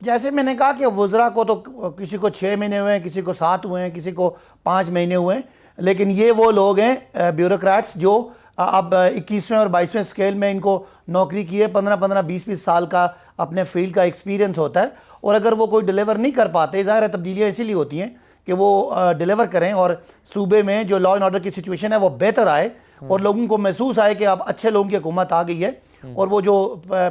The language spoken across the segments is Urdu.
جیسے میں نے کہا کہ وزراء کو تو کسی کو 6 مہینے ہوئے ہیں, کسی کو 7 ہوئے ہیں, کسی کو 5 مہینے ہوئے ہیں, لیکن یہ وہ لوگ ہیں بیوروکریٹس جو اب 21ویں اور 22ویں اسکیل میں ان کو نوکری کی ہے, 15 20 سال کا اپنے فیلڈ کا ایکسپیرینس ہوتا ہے, اور اگر وہ کوئی ڈیلیور نہیں کر پاتے, ظاہر ہے تبدیلیاں اسی لیے ہوتی ہیں کہ وہ ڈیلیور کریں اور صوبے میں جو لا اینڈ آرڈر کی سچویشن ہے وہ بہتر آئے اور لوگوں کو محسوس آئے کہ اب اچھے لوگوں کی حکومت آ گئی ہے, اور وہ جو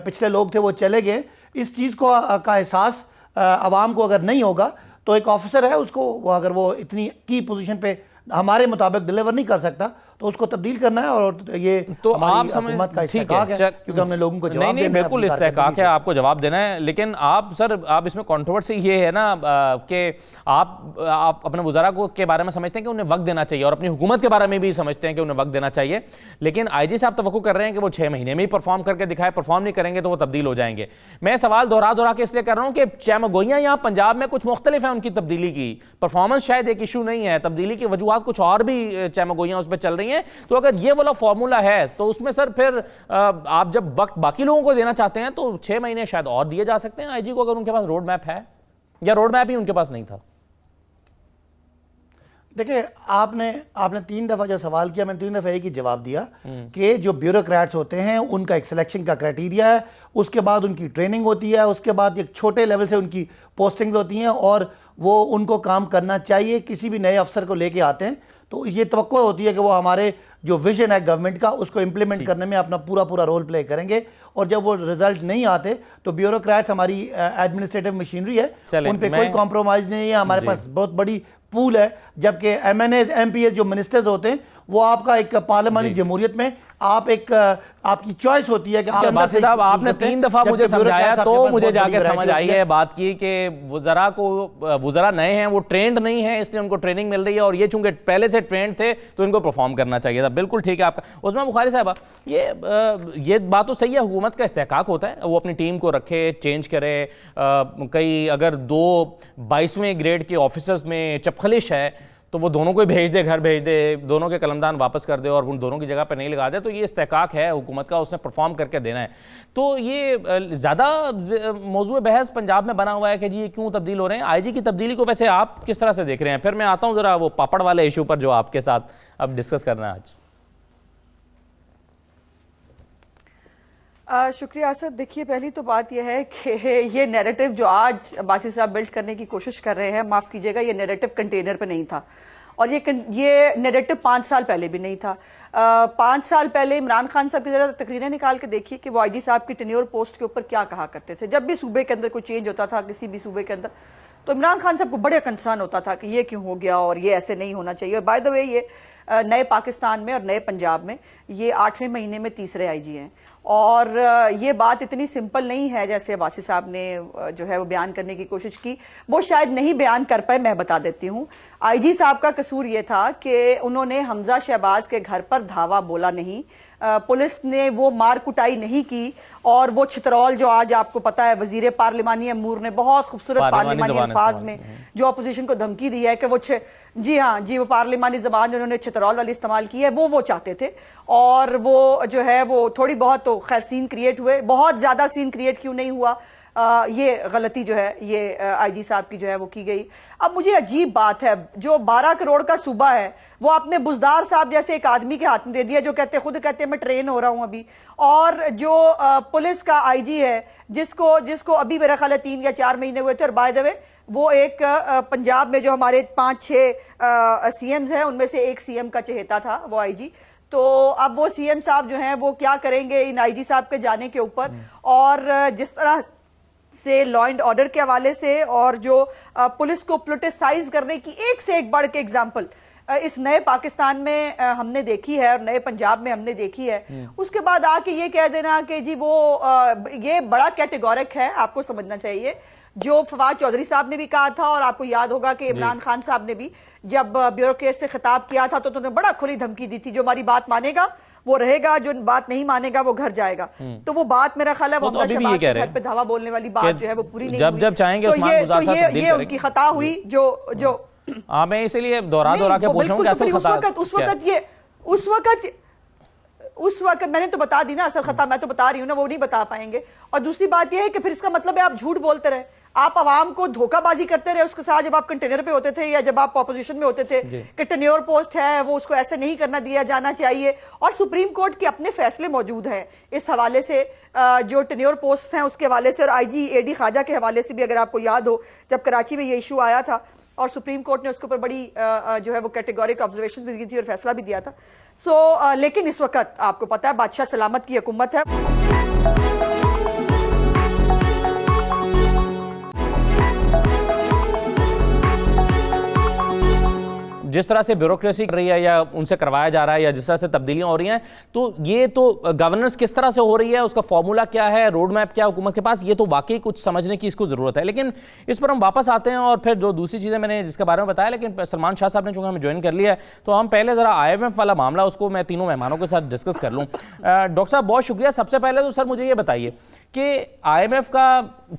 پچھلے لوگ تھے وہ چلے گئے. اس چیز کا احساس عوام کو اگر نہیں ہوگا تو ایک آفیسر ہے اس کو اگر وہ اتنی کی پوزیشن پہ ہمارے مطابق ڈیلیور نہیں کر سکتا تو اس کو تبدیل کرنا ہے, اور یہ ہماری حکومت کا استحقاق ہے کیونکہ ہم نے لوگوں کو جواب دینا ہے. بالکل استحقاق ہے, آپ کو جواب دینا ہے, لیکن آپ سر آپ اس میں کنٹروورسی یہ ہے نا کہ آپ اپنے وزراء کو کے بارے میں سمجھتے ہیں کہ انہیں وقت دینا چاہیے اور اپنی حکومت کے بارے میں بھی سمجھتے ہیں کہ انہیں وقت دینا چاہیے, لیکن آئی جی صاحب توقع کر رہے ہیں کہ وہ 6 مہینے میں ہی پرفارم کر کے دکھائے, پرفارم نہیں کریں گے تو وہ تبدیل ہو جائیں گے. میں سوال دہرا کے اس لیے کر رہا ہوں کہ چیمگوئیاں یہاں پنجاب میں کچھ مختلف ہیں ان کی تبدیلی کی, پرفارمنس شاید ایک ایشو نہیں ہے, تبدیلی کی وجوہات کچھ اور بھی چیمگوئیاں اس پہ چل رہی ہیں. تو اگر یہ والا فارمولا ہے تو اس میں سر پھر آپ جب وقت باقی لوگوں کو دینا چاہتے ہیں تو 6 مہینے شاید اور دیے جا سکتے ہیں آئی جی کو, اگر ان کے پاس روڈ میپ ہے, یا روڈ میپ ہی ان کے پاس نہیں تھا. دیکھیں آپ نے 3 دفعہ جو سوال کیا, میں نے 3 دفعہ ایک ہی جواب دیا کہ جو بیوروکریٹس ہوتے ہیں ان کا ایک سلیکشن کا کرائٹیریا ہے, اس کے بعد ان کی ٹریننگ ہوتی ہے, اس کے بعد ایک چھوٹے لیول سے ان کی پوسٹنگز ہوتی ہیں اور وہ ان کو کام کرنا چاہیے. کسی بھی نئے افسر کو لے کے آتے ہیں تو یہ توقع ہوتی ہے کہ وہ ہمارے جو ویژن ہے گورنمنٹ کا اس کو امپلیمنٹ کرنے میں اپنا پورا رول پلے کریں گے, اور جب وہ رزلٹ نہیں آتے تو بیوروکریٹس ہماری ایڈمنسٹریٹو مشینری ہے, ان پہ کوئی کمپرومائز نہیں ہے. ہمارے پاس بہت بڑی پول ہے, جبکہ MNAs MPAs جو منسٹرز ہوتے ہیں وہ آپ کا ایک پارلیمانی جمہوریت میں آپ کی چوائس ہوتی ہے کہ باسی صاحب آپ نے 3 دفعہ مجھے سمجھایا تو مجھے جا کے سمجھ آئی ہے بات کی کہ وزراء نئے ہیں, وہ ٹرینڈ نہیں ہیں, اس لیے ان کو ٹریننگ مل رہی ہے, اور یہ چونکہ پہلے سے ٹرینڈ تھے تو ان کو پرفارم کرنا چاہیے تھا. بالکل ٹھیک ہے آپ کا. عثمان بخاری صاحبہ یہ بات تو صحیح ہے, حکومت کا استحقاق ہوتا ہے وہ اپنی ٹیم کو رکھے, چینج کرے. کئی اگر 2 22ویں گریڈ کے آفیسرز میں چپخلش ہے تو وہ دونوں کو بھیج دے, گھر بھیج دے, دونوں کے قلمدان واپس کر دے اور ان دونوں کی جگہ پہ نہیں لگا دے, تو یہ استحقاق ہے حکومت کا, اس نے پرفارم کر کے دینا ہے. تو یہ زیادہ موضوع بحث پنجاب میں بنا ہوا ہے کہ جی یہ کیوں تبدیل ہو رہے ہیں. آئی جی کی تبدیلی کو ویسے آپ کس طرح سے دیکھ رہے ہیں؟ پھر میں آتا ہوں ذرا وہ پاپڑ والے ایشو پر جو آپ کے ساتھ اب ڈسکس کرنا ہے آج. شکریہ اسد. دیکھیے پہلی تو بات یہ ہے کہ یہ نیریٹو جو آج باسی صاحب بلڈ کرنے کی کوشش کر رہے ہیں, معاف کیجیے گا, یہ نیریٹو کنٹینر پہ نہیں تھا, اور یہ نیریٹو 5 سال پہلے بھی نہیں تھا. 5 سال پہلے عمران خان صاحب کی ذرا تقریریں نکال کے دیکھیے کہ وہ آئی جی صاحب کی ٹینیور پوسٹ کے اوپر کیا کہا کرتے تھے. جب بھی صوبے کے اندر کوئی چینج ہوتا تھا کسی بھی صوبے کے اندر تو عمران خان صاحب کو بڑے کنسرن ہوتا تھا کہ یہ کیوں ہو گیا اور یہ ایسے نہیں ہونا چاہیے. اور بائی دا وے یہ نئے پاکستان میں اور نئے پنجاب میں یہ 8ویں مہینے میں تیسرے آئی جی ہیں, اور یہ بات اتنی سمپل نہیں ہے جیسے باسی صاحب نے جو ہے وہ بیان کرنے کی کوشش کی. وہ شاید نہیں بیان کر پائے, میں بتا دیتی ہوں. آئی جی صاحب کا قصور یہ تھا کہ انہوں نے حمزہ شہباز کے گھر پر دھاوا بولا نہیں, پولیس نے وہ مار کٹائی نہیں کی, اور وہ چھترول جو آج آپ کو پتا ہے وزیر پارلیمانی امور نے بہت خوبصورت پارلیمانی الفاظ میں جو اپوزیشن کو دھمکی دی ہے کہ وہ وہ پارلیمانی زبان جو انہوں نے چھترول والی استعمال کی ہے وہ چاہتے تھے, اور وہ جو ہے وہ تھوڑی بہت تو خیر سین کریٹ ہوئے, بہت زیادہ سین کریٹ کیوں نہیں ہوا, یہ غلطی جو ہے یہ آئی جی صاحب کی جو ہے وہ کی گئی. اب مجھے عجیب بات ہے, جو 12 کروڑ کا صوبہ ہے وہ اپنے بزدار صاحب جیسے ایک آدمی کے ہاتھ میں دے دیا جو خود کہتے ہیں میں ٹرین ہو رہا ہوں ابھی, اور جو پولیس کا آئی جی ہے جس کو ابھی میرا خیال ہے 3 یا 4 مہینے ہوئے تھے, اور بائی دا وے وہ ایک پنجاب میں جو ہمارے 5-6 سی ایمز ہیں ان میں سے ایک سی ایم کا چہیتا تھا وہ آئی جی. تو اب وہ سی ایم صاحب جو ہیں وہ کیا کریں گے ان آئی جی صاحب کے جانے کے اوپر, اور جس طرح سے لا اینڈ آرڈر کے حوالے سے اور جو پولیس کو پولیٹیسائز کرنے کی ایک سے ایک بڑھ کے اگزامپل اس نئے پاکستان میں ہم نے دیکھی ہے اور نئے پنجاب میں ہم نے دیکھی ہے. اس کے بعد آ کے یہ کہہ دینا کہ جی وہ یہ بڑا کیٹیگورک ہے, آپ کو سمجھنا چاہیے. جو فواد چودھری صاحب نے بھی کہا تھا, اور آپ کو یاد ہوگا کہ عمران خان صاحب نے بھی جب بیوروکریٹ سے خطاب کیا تھا تو انہوں نے بڑا کھلی دھمکی دی تھی, جو ہماری بات مانے گا وہ رہے گا, جو بات نہیں مانے گا وہ گھر جائے گا. تو وہ بات میرا خیال ہے وہ حمزہ شہباز کے گھر پہ دھاوا بولنے والی بات جو ہے وہ پوری نہیں ہوئی. جب چاہیں گے عثمان گزار صاحب تبدیل یہ ان کی خطا ہوئی جو میں اسی لیے دورا کے پوچھوں کہ اصل خطا اس وقت میں نے تو بتا دی نا اصل خطا, میں تو بتا رہی ہوں نا, وہ نہیں بتا پائیں گے. اور دوسری بات یہ ہے کہ پھر اس کا مطلب ہے آپ جھوٹ بولتے رہے. آپ عوام کو دھوکہ بازی کرتے رہے اس کے ساتھ جب آپ کنٹینر پہ ہوتے تھے یا جب آپ اپوزیشن میں ہوتے تھے کہ ٹینیور پوسٹ ہے وہ اس کو ایسے نہیں کرنا دیا جانا چاہیے, اور سپریم کورٹ کے اپنے فیصلے موجود ہیں اس حوالے سے جو ٹینیور پوسٹ ہیں اس کے حوالے سے, اور آئی جی اے ڈی خواجہ کے حوالے سے بھی اگر آپ کو یاد ہو جب کراچی میں یہ ایشو آیا تھا اور سپریم کورٹ نے اس کے اوپر بڑی جو ہے وہ کیٹیگورک آبزرویشن بھی دی تھی اور فیصلہ بھی دیا تھا. لیکن اس وقت آپ کو پتا ہے بادشاہ سلامت کی حکومت ہے. جس طرح سے بیوروکریسی کر رہی ہے یا ان سے کروایا جا رہا ہے یا جس طرح سے تبدیلیاں ہو رہی ہیں, تو یہ تو گورننس کس طرح سے ہو رہی ہے, اس کا فارمولا کیا ہے, روڈ میپ کیا حکومت کے پاس, یہ تو واقعی کچھ سمجھنے کی اس کو ضرورت ہے. لیکن اس پر ہم واپس آتے ہیں اور پھر جو دوسری چیزیں میں نے جس کے بارے میں بتایا, لیکن سلمان شاہ صاحب نے چونکہ ہمیں جوائن کر لیا ہے تو ہم پہلے ذرا آئی ایم ایف والا معاملہ اس کو میں تینوں مہمانوں کے ساتھ ڈسکس کر لوں. ڈاکٹر صاحب بہت شکریہ. سب سے پہلے تو سر مجھے یہ بتائیے کہ آئی ایم ایف کا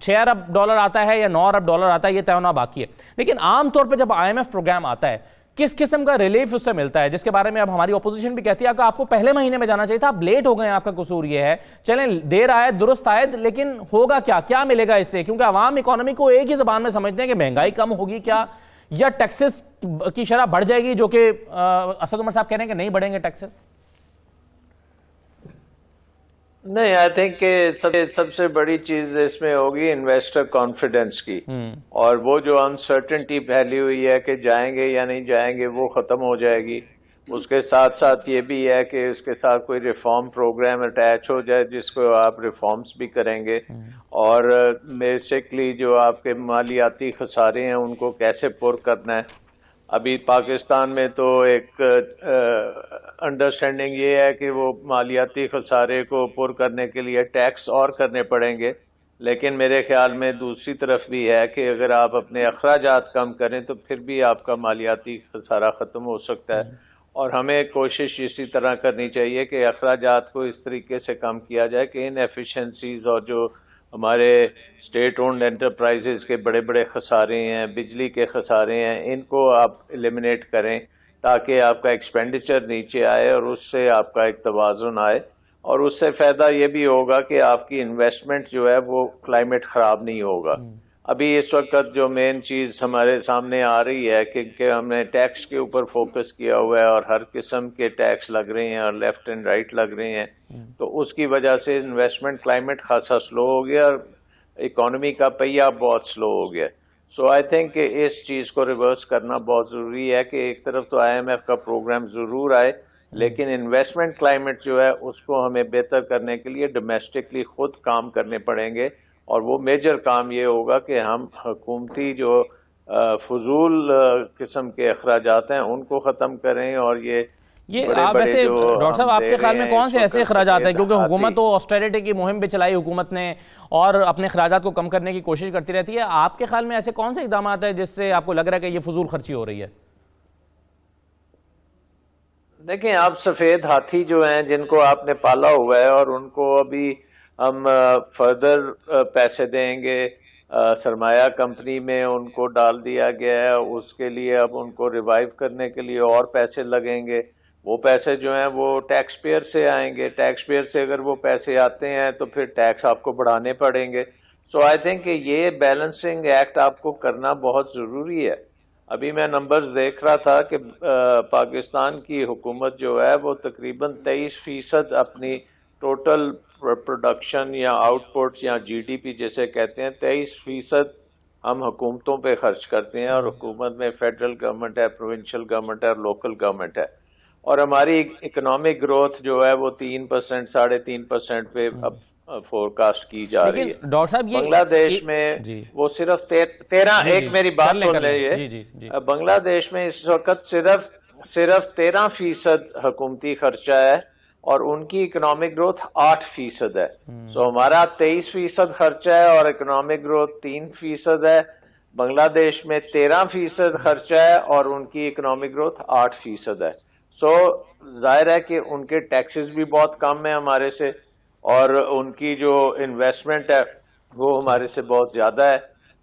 6 ارب ڈالر آتا ہے یا 9 ارب ڈالر آتا ہے, یہ طے ہونا باقی ہے, لیکن عام طور پہ جب آئی ایم ایف پروگرام آتا ہے کس قسم کا ریلیف اس سے ملتا ہے, جس کے بارے میں اب ہماری اپوزیشن بھی کہتی ہے کہ آپ کو پہلے مہینے میں جانا چاہیے تھا, آپ لیٹ ہو گئے ہیں, آپ کا قصور یہ ہے, چلیں دیر آئے درست آئے, لیکن ہوگا کیا ملے گا اس سے, کیونکہ عوام اکانومی کو ایک ہی زبان میں سمجھتے ہیں کہ مہنگائی کم ہوگی کیا, یا ٹیکسز کی شرح بڑھ جائے گی, جو کہ اسد عمر صاحب کہہ رہے ہیں کہ نہیں بڑھیں گے ٹیکسز. نہیں, آئی تھنک کہ سب سے بڑی چیز اس میں ہوگی انویسٹر کانفیڈنس کی, اور وہ جو انسرٹنٹی پھیلی ہوئی ہے کہ جائیں گے یا نہیں جائیں گے وہ ختم ہو جائے گی. اس کے ساتھ ساتھ یہ بھی ہے کہ اس کے ساتھ کوئی ریفارم پروگرام اٹیچ ہو جائے جس کو آپ ریفارمز بھی کریں گے, اور بیسکلی جو آپ کے مالیاتی خسارے ہیں ان کو کیسے پر کرنا ہے. ابھی پاکستان میں تو ایک انڈرسٹینڈنگ یہ ہے کہ وہ مالیاتی خسارے کو پر کرنے کے لیے ٹیکس اور کرنے پڑیں گے, لیکن میرے خیال میں دوسری طرف بھی ہے کہ اگر آپ اپنے اخراجات کم کریں تو پھر بھی آپ کا مالیاتی خسارہ ختم ہو سکتا ہے. اور ہمیں کوشش اسی طرح کرنی چاہیے کہ اخراجات کو اس طریقے سے کم کیا جائے کہ ان ایفیشنسیز اور جو ہمارے اسٹیٹ اونڈ انٹرپرائزز کے بڑے بڑے خسارے ہیں, بجلی کے خسارے ہیں, ان کو آپ ایلیمنیٹ کریں تاکہ آپ کا ایکسپینڈیچر نیچے آئے اور اس سے آپ کا ایک توازن آئے, اور اس سے فائدہ یہ بھی ہوگا کہ آپ کی انویسٹمنٹ جو ہے وہ کلائمیٹ خراب نہیں ہوگا. ابھی اس وقت جو مین چیز ہمارے سامنے آ رہی ہے کہ ہم نے ٹیکس کے اوپر فوکس کیا ہوا ہے اور ہر قسم کے ٹیکس لگ رہے ہیں اور لیفٹ اینڈ رائٹ لگ رہے ہیں, تو اس کی وجہ سے انویسٹمنٹ کلائمیٹ خاصا سلو ہو گیا اور اکانومی کا پہیہ بہت سلو ہو گیا. سو آئی تھنک کہ اس چیز کو ریورس کرنا بہت ضروری ہے کہ ایک طرف تو آئی ایم ایف کا پروگرام ضرور آئے, لیکن انویسٹمنٹ کلائمیٹ جو ہے اس کو ہمیں بہتر کرنے کے لیے ڈومیسٹکلی خود کام کرنے پڑیں گے, اور وہ میجر کام یہ ہوگا کہ ہم حکومتی جو فضول قسم کے اخراجات ہیں ان کو ختم کریں. اور یہ آپ ایسے ڈاکٹر صاحب آپ کے خیال میں کون سے ایسے اخراجات ہیں, کیونکہ حکومت تو آسٹیرٹی کی مہم بھی چلائی حکومت نے اور اپنے اخراجات کو کم کرنے کی کوشش کرتی رہتی ہے, آپ کے خیال میں ایسے کون سے اقدامات ہیں جس سے آپ کو لگ رہا ہے کہ یہ فضول خرچی ہو رہی ہے؟ دیکھیں, آپ سفید ہاتھی جو ہیں جن کو آپ نے پالا ہوا ہے اور ان کو ابھی ہم فردر پیسے دیں گے, سرمایہ کمپنی میں ان کو ڈال دیا گیا ہے, اس کے لیے اب ان کو ریوائیو کرنے کے لیے اور پیسے لگیں گے. وہ پیسے جو ہیں وہ ٹیکس پیئر سے آئیں گے, ٹیکس پیئر سے اگر وہ پیسے آتے ہیں تو پھر ٹیکس آپ کو بڑھانے پڑیں گے. سو آئی تھنک کہ یہ بیلنسنگ ایکٹ آپ کو کرنا بہت ضروری ہے. ابھی میں نمبرز دیکھ رہا تھا کہ پاکستان کی حکومت جو ہے وہ تقریباً 23% اپنی ٹوٹل پروڈکشن یا آؤٹ پٹ یا جی ڈی پی جیسے کہتے ہیں 23% ہم حکومتوں پہ خرچ کرتے ہیں, اور حکومت میں فیڈرل گورنمنٹ ہے, پروونشل گورنمنٹ ہے اور لوکل گورنمنٹ ہے. اور ہماری اکنامک گروتھ جو ہے وہ 3% 3.5% پہ اب فور کاسٹ کی جا رہی ہے. ڈاکٹر صاحب بنگلہ دیش میں وہ صرف 13 ایک میری بات سن لیجیے, بنگلہ دیش میں اس وقت صرف 13% حکومتی خرچہ ہے اور ان کی اکنامک گروتھ 8% ہے. سو ہمارا 23% خرچہ ہے اور اکنامک گروتھ 3% ہے. بنگلہ دیش میں 13% خرچہ ہے اور ان کی اکنامک گروتھ 8% ہے. سو ظاہر ہے کہ ان کے ٹیکسز بھی بہت کم ہیں ہمارے سے, اور ان کی جو انویسٹمنٹ ہے وہ ہمارے سے بہت زیادہ ہے.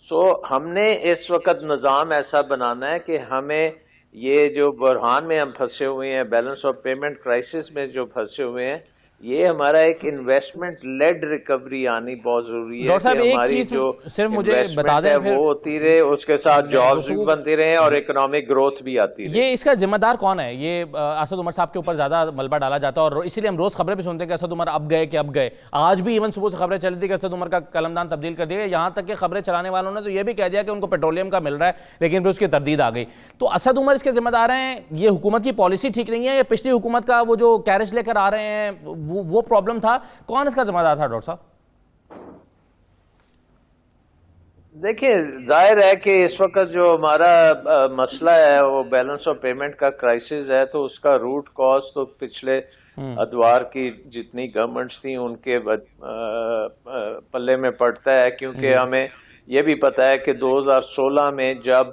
سو ہم نے اس وقت نظام ایسا بنانا ہے کہ ہمیں یہ جو بحران میں ہم پھنسے ہوئے ہیں, بیلنس آف پیمنٹ کرائسس میں جو پھنسے ہوئے ہیں, یہ ہمارا ایک انویسٹمنٹ لیڈ ریکوری آنی بہت ضروری ہے. ڈاکٹر صاحب کہ ایک ہماری چیز جو صرف مجھے بتا انویسٹمنٹ دیں ہے پھر وہ ہوتی رہے, اس کے ساتھ جابز بھی بنتی رہیں اور اکنامک گروتھ بھی آتی رہے. یہ اس کا ذمہ دار کون ہے؟ یہ اسد عمر صاحب کے اوپر زیادہ ملبہ ڈالا جاتا ہے اور اسی لیے ہم روز خبریں بھی سنتے ہیں کہ اسد عمر اب گئے. آج بھی ایون صبح سے خبریں چل رہی تھی کہ اسد عمر کا قلمدان تبدیل کر دیا گیا, یہاں تک کہ خبریں چلانے والوں نے تو یہ بھی کہہ دیا کہ ان کو پیٹرولیم کا مل رہا ہے, لیکن پھر اس کی تردید آ گئی. تو اسد عمر اس کے ذمہ دار ہیں, یہ حکومت کی پالیسی ٹھیک نہیں ہے, یا پچھلی حکومت کا وہ جو کیرج لے کر آ رہے ہیں وہ پرابلم تھا؟ کون اس کا ذمہ دار تھا ڈاکٹر صاحب؟ دیکھیں, ظاہر ہے کہ اس وقت جو ہمارا مسئلہ ہے وہ بیلنس آف پیمنٹ کا کرائسس ہے, تو اس کا روٹ کاز تو پچھلے ادوار کی جتنی گورنمنٹس تھیں ان کے پلے میں پڑتا ہے, کیونکہ ہمیں یہ بھی پتا ہے کہ 2016 میں جب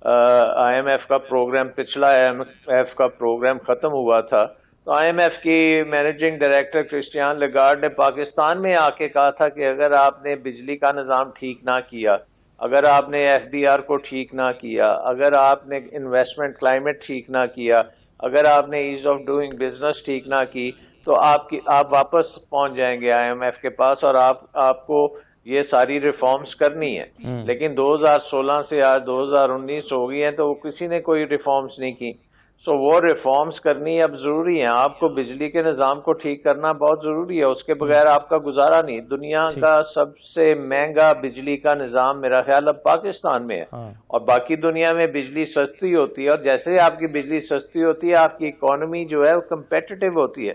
آئی ایم ایف کا پروگرام, پچھلا آئی ایم ایف کا پروگرام ختم ہوا تھا, تو آئی ایم ایف کی مینیجنگ ڈائریکٹر کرسٹیان لیگارڈ نے پاکستان میں آ کے کہا تھا کہ اگر آپ نے بجلی کا نظام ٹھیک نہ کیا, اگر آپ نے ایف ڈی آر کو ٹھیک نہ کیا, اگر آپ نے انویسٹمنٹ کلائمیٹ ٹھیک نہ کیا, اگر آپ نے ایز آف ڈوئنگ بزنس ٹھیک نہ کی, تو آپ واپس پہنچ جائیں گے آئی ایم ایف کے پاس اور آپ کو یہ ساری ریفارمز کرنی ہے. لیکن 2016 سے آج 2019 ہو گئی ہیں تو کسی نے کوئی ریفارمز نہیں کی. سو وہ ریفارمز کرنی اب ضروری ہیں. آپ کو بجلی کے نظام کو ٹھیک کرنا بہت ضروری ہے, اس کے بغیر آپ کا گزارا نہیں. دنیا کا سب سے مہنگا بجلی کا نظام میرا خیال اب پاکستان میں ہے, اور باقی دنیا میں بجلی سستی ہوتی ہے, اور جیسے ہی آپ کی بجلی سستی ہوتی ہے آپ کی اکانومی جو ہے وہ کمپیٹیٹو ہوتی ہے.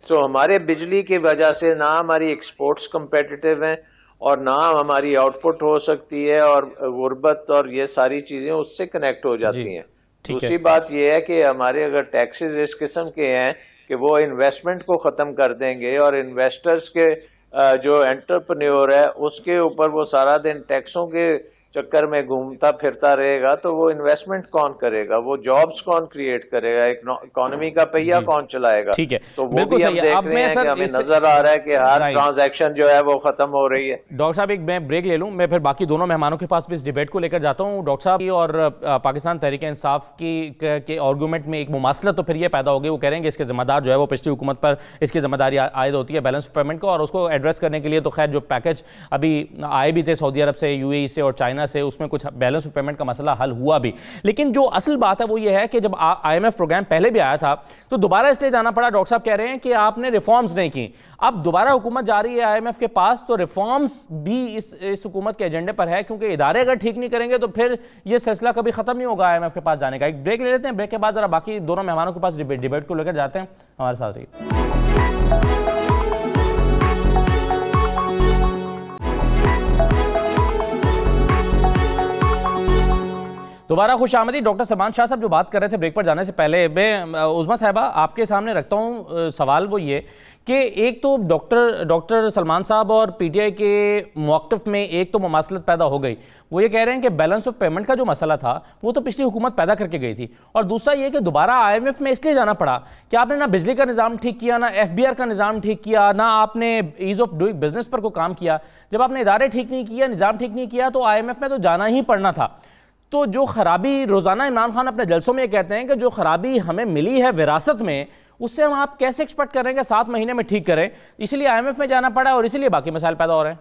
سو ہمارے بجلی کی وجہ سے نہ ہماری ایکسپورٹس کمپیٹیٹو ہیں اور نہ ہماری آؤٹ پٹ ہو سکتی ہے, اور غربت اور یہ ساری چیزیں اس سے کنیکٹ ہو جاتی ہیں. دوسری بات یہ ہے کہ ہمارے اگر ٹیکسز اس قسم کے ہیں کہ وہ انویسٹمنٹ کو ختم کر دیں گے, اور انویسٹرز کے جو انٹرپرینیور ہے اس کے اوپر وہ سارا دن ٹیکسوں کے چکر میں گھومتا پھرتا رہے گا, تو وہ انویسٹمنٹ کون کرے گا, وہ جابز کون کریٹ کرے گا, اکانومی کا پہیہ کون چلائے گا. ٹھیک ہے, تو وہ بھی ہم دیکھ رہے ہیں کہ ہمیں نظر آ رہا ہے کہ ہر ٹرانزیکشن جو ہے وہ ختم ہو رہی ہے. ڈاکٹر صاحب ایک میں بریک لے لوں, میں پھر باقی دونوں مہمانوں کے پاس بھی اس ڈیبیٹ کو لے کر جاتا ہوں. ڈاکٹر صاحب اور پاکستان تحریک انصاف کی آرگومنٹ میں ایک مماثلت تو پھر یہ پیدا ہوگی, وہ کہہ رہے ہیں کہ اس کے ذمہ دار جو ہے وہ پچھلی حکومت پر اس کی ذمہ داری عائد ہوتی ہے بیلنس پیمنٹ کو, اور اس کو ایڈریس کرنے کے لیے تو خیر جو پیکج ابھی آئے بھی تھے سعودی عرب سے, یو اے ای سے اور چائنا سے, اس میں کچھ بیلنس آف پیمنٹ کا مسئلہ حل ہوا بھی. لیکن جو اصل بات ہے وہ یہ ہے کہ جب آئی ایم ایف پروگرام پہلے بھی آیا تھا تو دوبارہ اس لیے جانا پڑا. ڈاکٹر صاحب کہہ رہے ہیں کہ آپ نے ریفارمز نہیں کی, اب دوبارہ حکومت جا رہی ہے آئی ایم ایف کے پاس, تو ریفارمز بھی اس حکومت کے ایجنڈے پر ہے, کیونکہ ادارے اگر ٹھیک نہیں کریں گے تو پھر یہ سلسلہ کبھی ختم نہیں ہوگا آئی ایم ایف کے پاس جانے کا. ایک بریک لے لیتے ہیں, بریک کے بعد ذرا باقی دونوں مہمانوں کے پاس ڈیبیٹ کو لے کر جاتے ہیں. ہمارے ساتھ رہیے. دوبارہ خوش آمدید. ڈاکٹر سلمان شاہ صاحب جو بات کر رہے تھے بریک پر جانے سے پہلے, میں عظمیٰ صاحبہ آپ کے سامنے رکھتا ہوں سوال, وہ یہ کہ ایک تو ڈاکٹر سلمان صاحب اور پی ٹی آئی کے موقف میں ایک تو مماثلت پیدا ہو گئی, وہ یہ کہہ رہے ہیں کہ بیلنس آف پیمنٹ کا جو مسئلہ تھا وہ تو پچھلی حکومت پیدا کر کے گئی تھی, اور دوسرا یہ کہ دوبارہ آئی ایم ایف میں اس لیے جانا پڑا کہ آپ نے نہ بجلی کا نظام ٹھیک کیا, نہ ایف بی آر کا نظام ٹھیک کیا, نہ آپ نے ایز آف ڈوئنگ بزنس پر کوئی کام کیا. جب آپ نے ادارے ٹھیک نہیں کیا, نظام ٹھیک نہیں کیا, تو آئی ایم ایف میں تو جانا ہی پڑنا تھا. تو جو خرابی روزانہ عمران خان اپنے جلسوں میں یہ کہتے ہیں کہ جو خرابی ہمیں ملی ہے وراثت میں, اس سے ہم آپ کیسے ایکسپیکٹ کر رہے ہیں کہ 7 مہینے میں ٹھیک کریں, اسی لیے آئی ایم ایف میں جانا پڑا اور اسی لیے باقی مسائل پیدا ہو رہے ہیں.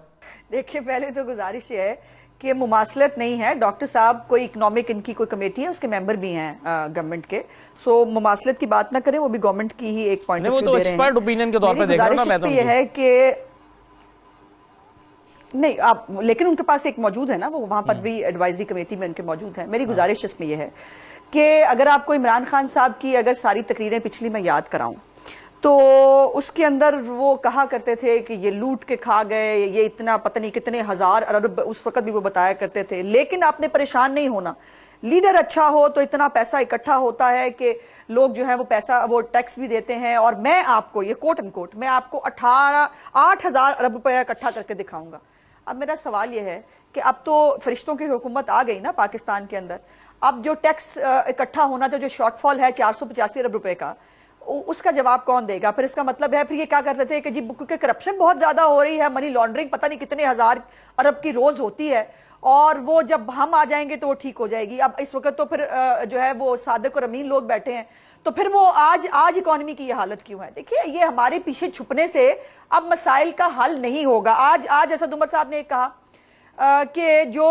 دیکھیں, پہلے تو گزارش یہ ہے کہ مماثلت نہیں ہے. ڈاکٹر صاحب کوئی اکنامک ان کی کوئی کمیٹی ہے, اس کے ممبر بھی ہیں گورنمنٹ کے, سو مماثلت کی بات نہ کریں, وہ بھی گورنمنٹ کی ہی ایک پوائنٹ آف ویو دے رہے ہیں. وہ تو ایکسپرٹ اوپینین کے طور پہ دیکھ رہا ہوں میں تو یہ ہے کہ نہیں آپ, لیکن ان کے پاس ایک موجود ہے نا, وہ وہاں پر بھی ایڈوائزری کمیٹی میں ان کے موجود ہیں. میری گزارش اس میں یہ ہے کہ اگر آپ کو عمران خان صاحب کی اگر ساری تقریریں پچھلی میں یاد کراؤں تو اس کے اندر وہ کہا کرتے تھے کہ یہ لوٹ کے کھا گئے, یہ اتنا پتہ نہیں کتنے ہزار ارب, اس وقت بھی وہ بتایا کرتے تھے. لیکن آپ نے پریشان نہیں ہونا, لیڈر اچھا ہو تو اتنا پیسہ اکٹھا ہوتا ہے کہ لوگ جو ہیں وہ پیسہ وہ ٹیکس بھی دیتے ہیں, اور میں آپ کو یہ کوٹ ان کوٹ میں آپ کو 8,000 ارب روپے اکٹھا کر کے دکھاؤں گا. اب میرا سوال یہ ہے کہ اب تو فرشتوں کی حکومت آ گئی نا پاکستان کے اندر, اب جو ٹیکس اکٹھا ہونا تھا, جو شارٹ فال ہے 485 ارب روپے کا, اس کا جواب کون دے گا؟ پھر اس کا مطلب ہے پھر یہ کیا کرتے تھے کہ جی کیونکہ کرپشن بہت زیادہ ہو رہی ہے, منی لانڈرنگ پتہ نہیں کتنے ہزار ارب کی روز ہوتی ہے, اور وہ جب ہم آ جائیں گے تو وہ ٹھیک ہو جائے گی. اب اس وقت تو پھر جو ہے وہ صادق اور امین لوگ بیٹھے ہیں, تو پھر وہ آج اکانومی کی یہ حالت کیوں ہے؟ دیکھیے یہ ہمارے پیچھے چھپنے سے اب مسائل کا حل نہیں ہوگا. آج اسد عمر صاحب نے کہا کہ جو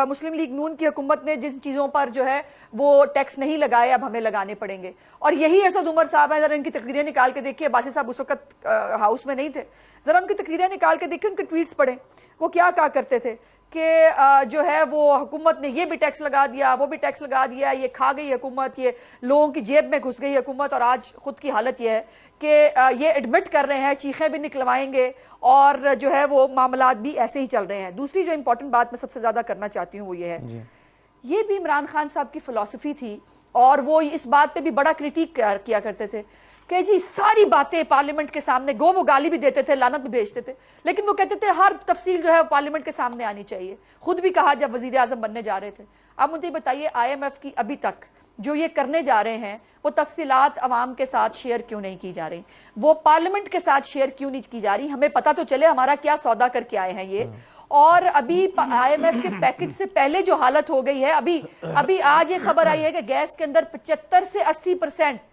مسلم لیگ نون کی حکومت نے جن چیزوں پر جو ہے وہ ٹیکس نہیں لگائے اب ہمیں لگانے پڑیں گے, اور یہی اسد عمر صاحب ہیں. ذرا ان کی تقریریں نکال کے دیکھیے, عباسی صاحب اس وقت ہاؤس میں نہیں تھے, ذرا ان کی تقریریں نکال کے دیکھیے, ان کے ٹویٹس پڑھیں, وہ کیا کہا کرتے تھے کہ جو ہے وہ حکومت نے یہ بھی ٹیکس لگا دیا, وہ بھی ٹیکس لگا دیا, یہ کھا گئی حکومت, یہ لوگوں کی جیب میں گھس گئی حکومت, اور آج خود کی حالت یہ ہے کہ یہ ایڈمٹ کر رہے ہیں, چیخیں بھی نکلوائیں گے, اور جو ہے وہ معاملات بھی ایسے ہی چل رہے ہیں. دوسری جو امپورٹنٹ بات میں سب سے زیادہ کرنا چاہتی ہوں وہ یہ ہے, یہ بھی عمران خان صاحب کی فلسفی تھی, اور وہ اس بات پہ بھی بڑا کرٹیک کیا کرتے تھے کہ جی ساری باتیں پارلیمنٹ کے سامنے, وہ گالی بھی دیتے تھے, لعنت بھی بھیجتے تھے, لیکن وہ کہتے تھے ہر تفصیل جو ہے پارلیمنٹ کے سامنے آنی چاہیے. خود بھی کہا جب وزیر اعظم بننے جا رہے تھے. اب مجھے بتائیے IMF کی ابھی تک جو یہ کرنے جا رہے ہیں وہ تفصیلات عوام کے ساتھ شیئر کیوں نہیں کی جا رہی, وہ پارلیمنٹ کے ساتھ شیئر کیوں نہیں کی جا رہی, ہمیں پتہ تو چلے ہمارا کیا سودا کر کے آئے ہیں یہ. اور ابھی IMF کے پیکج سے پہلے جو حالت ہو گئی ہے, ابھی آج یہ خبر آئی ہے کہ گیس کے اندر 75 سے 80%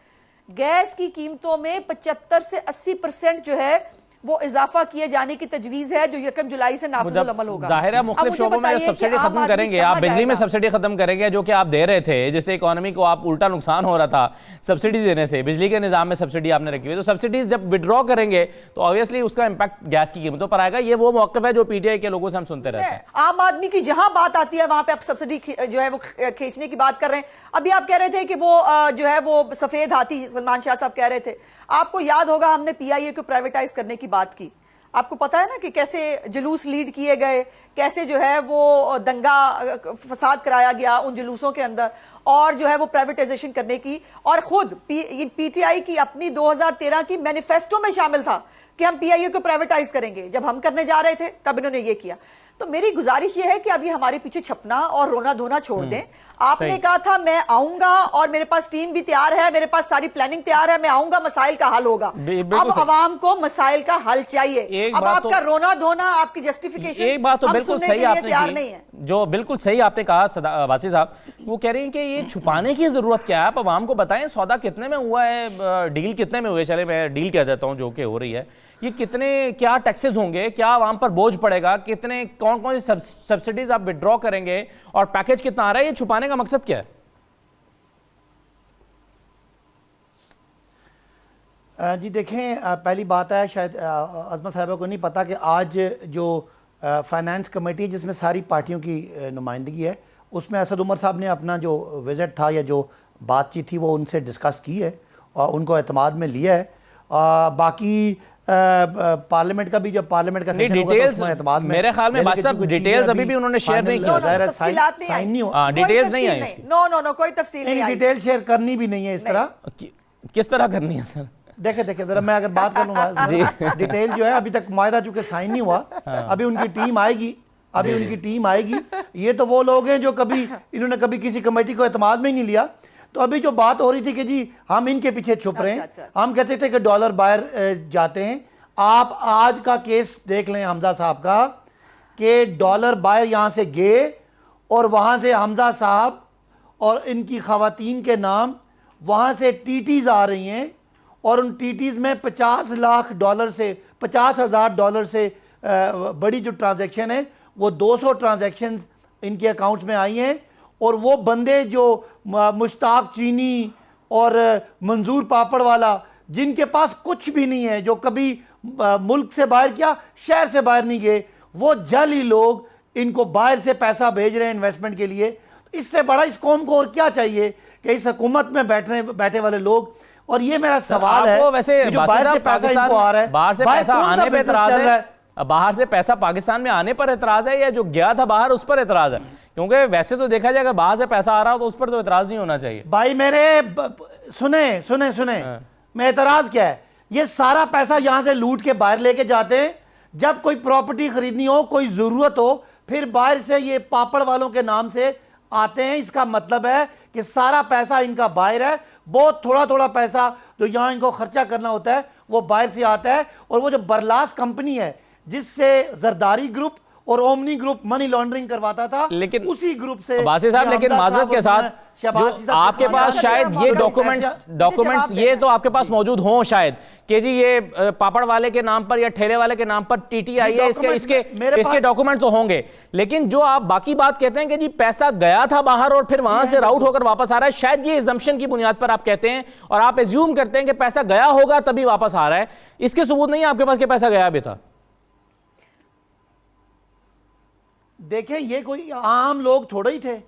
گیس کی قیمتوں میں 75 سے 80% جو ہے وہ اضافہ کیے جانے کی تجویز ہے, جو 1 جولائی سے نافذ العمل ہوگا. ظاہر ہے مختلف شعبوں میں سبسڈی ختم کریں گے آپ, بجلی میں سبسڈی ختم کریں گے جو کہ آپ دے رہے تھے, جس سے اکانومی کو آپ الٹا نقصان ہو رہا تھا سبسڈی دینے سے. بجلی کے نظام میں سبسڈی آپ نے رکھی ہوئی, تو سبسڈیز جب وڈرا کریں گے تو آبویسلی اس کا امپیکٹ گیس کی قیمتوں پر آئے گا. یہ وہ موقف ہے جو PTI کے لوگوں سے ہم سنتے رہتے ہیں. عام آدمی کی جہاں بات آتی ہے وہاں پہ آپ سبسڈی جو ہے وہ کھینچنے کی بات کر رہے ہیں. ابھی آپ کہہ رہے تھے کہ وہ جو ہے وہ سفید ہاتھی سلمان شاہ صاحب کہہ رہے تھے, آپ کو یاد ہوگا ہم نے PIA کو پرائیویٹائز کرنے کی بات کی. آپ کو پتا ہے نا کہ کیسے جلوس لیڈ کیے گئے, کیسے جو ہے وہ دنگا فساد کرایا گیا ان جلوسوں کے اندر, اور جو ہے وہ پرائیویٹائزیشن کرنے کی, اور خود PTI کی اپنی 2013 کی مینیفیسٹو میں شامل تھا کہ ہم PIA کو پرائیویٹائز کریں گے. جب ہم کرنے جا رہے تھے تب انہوں نے یہ کیا. تو میری گزارش یہ ہے کہ ابھی ہمارے پیچھے چھپنا اور رونا دھونا چھوڑ دیں. آپ نے کہا تھا میں آؤں گا اور میرے پاس ٹیم بھی تیار ہے, میرے پاس ساری پلاننگ تیار ہے, میں آؤں گا, مسائل کا حل ہوگا. اب عوام کو مسائل کا حل چاہیے. اب آپ کا رونا دھونا, آپ کی جسٹیفیکیشن ایک بات تو بالکل صحیح آپ نے کی, جو بالکل صحیح آپ نے کہا واسی صاحب, وہ کہہ رہے ہیں کہ یہ چھپانے کی ضرورت کیا ہے, آپ عوام کو بتائیں سودا کتنے میں ہوا ہے, ڈیل کتنے میں ہوئے, چلے میں ڈیل کہہ دیتا ہوں جو کہ ہو رہی ہے, یہ کتنے کیا ٹیکسز ہوں گے, کیا عوام پر بوجھ پڑے گا, کتنے کون سی سبسڈیز آپ وڈرا کریں گے, اور پیکج کتنا آ رہا ہے. یہ چھپانے کا مقصد کیا ہے؟ جی دیکھیں, پہلی بات ہے شاید عظمت صاحبہ کو نہیں پتا کہ آج جو فائنانس کمیٹی جس میں ساری پارٹیوں کی نمائندگی ہے, اس میں اسد عمر صاحب نے اپنا جو وزٹ تھا یا جو بات چیت تھی وہ ان سے ڈسکس کی ہے اور ان کو اعتماد میں لیا ہے. باقی پارلیمنٹ کا بھی جب پارلیمنٹ کا سیشن ہوگا تو اس میں اعتماد میں میرے خیال میں بات صاحب ڈیٹیلز ابھی بھی انہوں نے شیئر نہیں کی, سائن نہیں ہوا, ڈیٹیلز نہیں آئی اس کی. نو کوئی تفصیل نہیں آئی, ڈیٹیل شیئر کرنی بھی نہیں ہے اس طرح. کس طرح کرنی ہے سر؟ دیکھیں ذرا میں اگر بات کروں گا, ڈیٹیل جو ہے ابھی تک معاہدہ چونکہ سائن نہیں ہوا, ابھی ان کی ٹیم آئے گی. یہ تو وہ لوگ ہیں جو انہوں نے کبھی کسی کمیٹی کو اعتماد میں ہی نہیں لیا. تو ابھی جو بات ہو رہی تھی کہ جی ہم ان کے پیچھے چھپ رہے ہیں, ہم کہتے تھے کہ ڈالر باہر جاتے ہیں. آپ آج کا کیس دیکھ لیں حمزہ صاحب کا, کہ ڈالر باہر یہاں سے گئے اور وہاں سے حمزہ صاحب اور ان کی خواتین کے نام وہاں سے ٹیٹیز آ رہی ہیں, اور ان ٹیٹیز میں $50,000 سے بڑی جو ٹرانزیکشن ہے وہ 200 ٹرانزیکشنز ان کے اکاؤنٹس میں آئی ہیں. اور وہ بندے جو مشتاق چینی اور منظور پاپڑ والا, جن کے پاس کچھ بھی نہیں ہے, جو کبھی ملک سے باہر کیا شہر سے باہر نہیں گئے, وہ جعلی لوگ ان کو باہر سے پیسہ بھیج رہے ہیں انویسٹمنٹ کے لیے. اس سے بڑا اس قوم کو اور کیا چاہیے کہ اس حکومت میں بیٹھے والے لوگ. اور یہ میرا سوال ہے, جو باہر سے پیسہ ان کو آ رہا ہے, باہر سے پیسہ آنے پہ اعتراض ہے, باہر سے پیسہ پاکستان میں آنے پر اعتراض ہے, یا جو گیا تھا باہر اس پر اعتراض ہے؟ کیونکہ ویسے تو دیکھا جائے اگر باہر سے پیسہ آ رہا ہو تو اس پر تو اعتراض نہیں ہونا چاہیے. بھائی میرے سنیں میں اعتراض کیا ہے, یہ سارا پیسہ یہاں سے لوٹ کے باہر لے کے جاتے ہیں. جب کوئی پراپرٹی خریدنی ہو, کوئی ضرورت ہو, پھر باہر سے یہ پاپڑ والوں کے نام سے آتے ہیں. اس کا مطلب ہے کہ سارا پیسہ ان کا باہر ہے, بہت تھوڑا پیسہ جو یہاں ان کو خرچہ کرنا ہوتا ہے وہ باہر سے آتا ہے. اور وہ جو برلاس کمپنی ہے جس سے زرداری گروپ اور اومنی گروپ منی لانڈرنگ کرواتا تھا, لیکن اسی گروپ سے عباسی صاحب, لیکن معذرت کے ساتھ جو آپ کے پاس شاید یہ ڈاکومنٹس یہ تو آپ کے پاس موجود ہوں شاید کہ جی یہ پاپڑ والے کے نام پر یا ٹھیلے والے کے نام پر ٹی ٹی آئی ہے, اس کے ڈاکومنٹ تو ہوں گے, لیکن جو آپ باقی بات کہتے ہیں کہ جی پیسہ گیا تھا باہر اور پھر وہاں سے راؤٹ ہو کر واپس آ رہا ہے, شاید یہ assumption کی بنیاد پر آپ کہتے ہیں اور آپ ایزیوم کرتے ہیں کہ پیسہ گیا ہوگا تبھی واپس آ رہا ہے, اس کے ثبوت نہیں ہے آپ کے پاس کہ پیسہ گیا بھی تھا. دیکھیں یہ کوئی عام لوگ تھوڑے ہی تھے,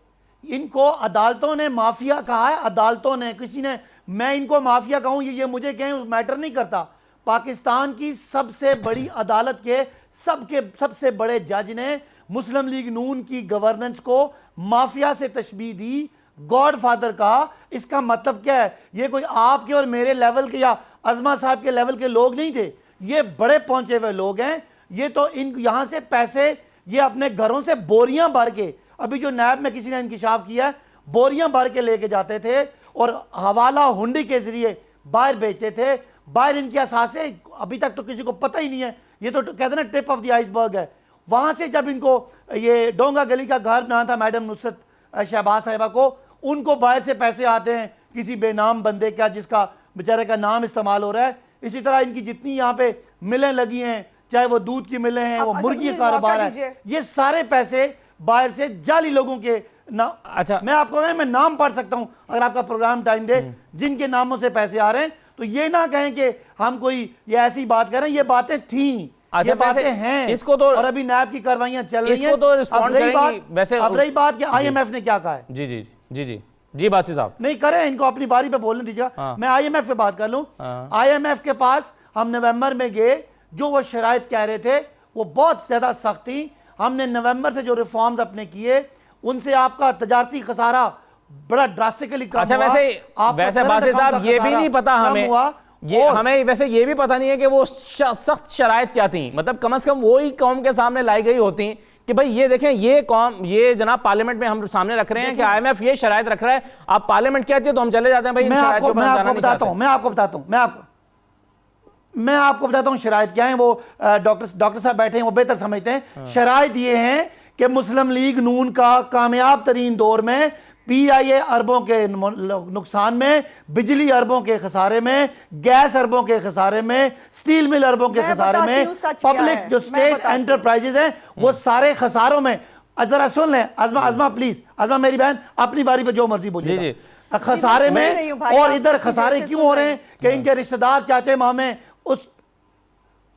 ان کو عدالتوں نے مافیا کہا ہے, عدالتوں نے, کسی نے, میں ان کو مافیا کہوں یہ مجھے کہیں میٹر نہیں کرتا. پاکستان کی سب سے بڑی عدالت کے سب سے بڑے جج نے مسلم لیگ نون کی گورننس کو مافیا سے تشبیہ دی, گاڈ فادر کہا. اس کا مطلب کیا ہے؟ یہ کوئی آپ کے اور میرے لیول کے یا عظمہ صاحب کے لیول کے لوگ نہیں تھے, یہ بڑے پہنچے ہوئے لوگ ہیں. یہ تو یہاں سے پیسے یہ اپنے گھروں سے بوریاں بھر کے, ابھی جو نیب میں کسی نے انکشاف کیا ہے, بوریاں بھر کے لے کے جاتے تھے اور حوالہ ہنڈی کے ذریعے باہر بیچتے تھے. باہر ان کی اساسیں ابھی تک تو کسی کو پتہ ہی نہیں ہے, یہ تو کہتے ہیں نا ٹپ آف دی آئس برگ ہے. وہاں سے جب ان کو یہ ڈونگا گلی کا گھر بنا تھا میڈم نصرت شہباز صاحبہ کو, ان کو باہر سے پیسے آتے ہیں کسی بے نام بندے کا جس کا بیچارے کا نام استعمال ہو رہا ہے. اسی طرح ان کی جتنی یہاں پہ ملیں لگی ہیں, چاہے وہ دودھ کی ملیں ہیں, وہ مرغی کاروبار ہے, یہ سارے پیسے باہر سے جعلی لوگوں کے اچھا میں آپ کو میں نام پڑھ سکتا ہوں اگر آپ کا پروگرام ٹائم دے, جن کے ناموں سے پیسے آ رہے ہیں. تو یہ نہ کہیں کہ ہم کوئی یہ ایسی بات کر رہے ہیں, یہ باتیں تھیں, یہ باتیں ہیں, اس کو تو اور ابھی نیب کی کاروائیاں چل رہی ہیں. اب رہی بات کہ آئی ایم ایف نے کیا کہا ہے. جی جی جی جی جی باسی صاحب نہیں کریں, ان کو اپنی باری پہ بولنے دیجیے. میں آئی ایم ایف پہ بات کر لوں. آئی ایم ایف کے پاس ہم نومبر میں گئے, جو وہ شرائط کہہ رہے تھے وہ بہت زیادہ سخت تھی. ہم نے نومبر سے جو ریفارمز اپنے کیے ان سے آپ کا تجارتی خسارہ بڑا ڈراسٹیکلی کم ہوا. اچھا ویسے باسی صاحب یہ بھی نہیں پتا ہمیں ویسے یہ بھی پتا نہیں ہے کہ وہ سخت شرائط کیا تھیں, مطلب کم از کم وہی قوم کے سامنے لائی گئی ہوتی کہ بھئی یہ دیکھیں یہ قوم, یہ جناب پارلیمنٹ میں ہم سامنے رکھ رہے ہیں کہ آئی ایم ایف یہ شرائط رکھ رہا ہے, آپ پارلیمنٹ کہتے ہیں تو ہم چلے جاتے ہیں بھئی ان شرائط کو میں آپ کو بتاتا ہوں شرائط کیا ہیں. وہ ڈاکٹر صاحب بیٹھے ہیں, وہ بہتر سمجھتے ہیں. شرائط یہ ہیں کہ مسلم لیگ نون کا کامیاب ترین دور میں پی آئی اے اربوں کے نقصان میں, بجلی اربوں کے خسارے میں, گیس اربوں کے خسارے میں, سٹیل مل اربوں کے خسارے میں, پبلک جو سٹیٹ انٹرپرائزز ہیں وہ سارے خساروں میں. ذرا سن لیں عظمہ پلیز, عظمہ میری بہن اپنی باری پہ جو مرضی بولیے. خسارے میں, اور ادھر خسارے کیوں ہو رہے ہیں کہ ان کے رشتہ دار چاچے مامے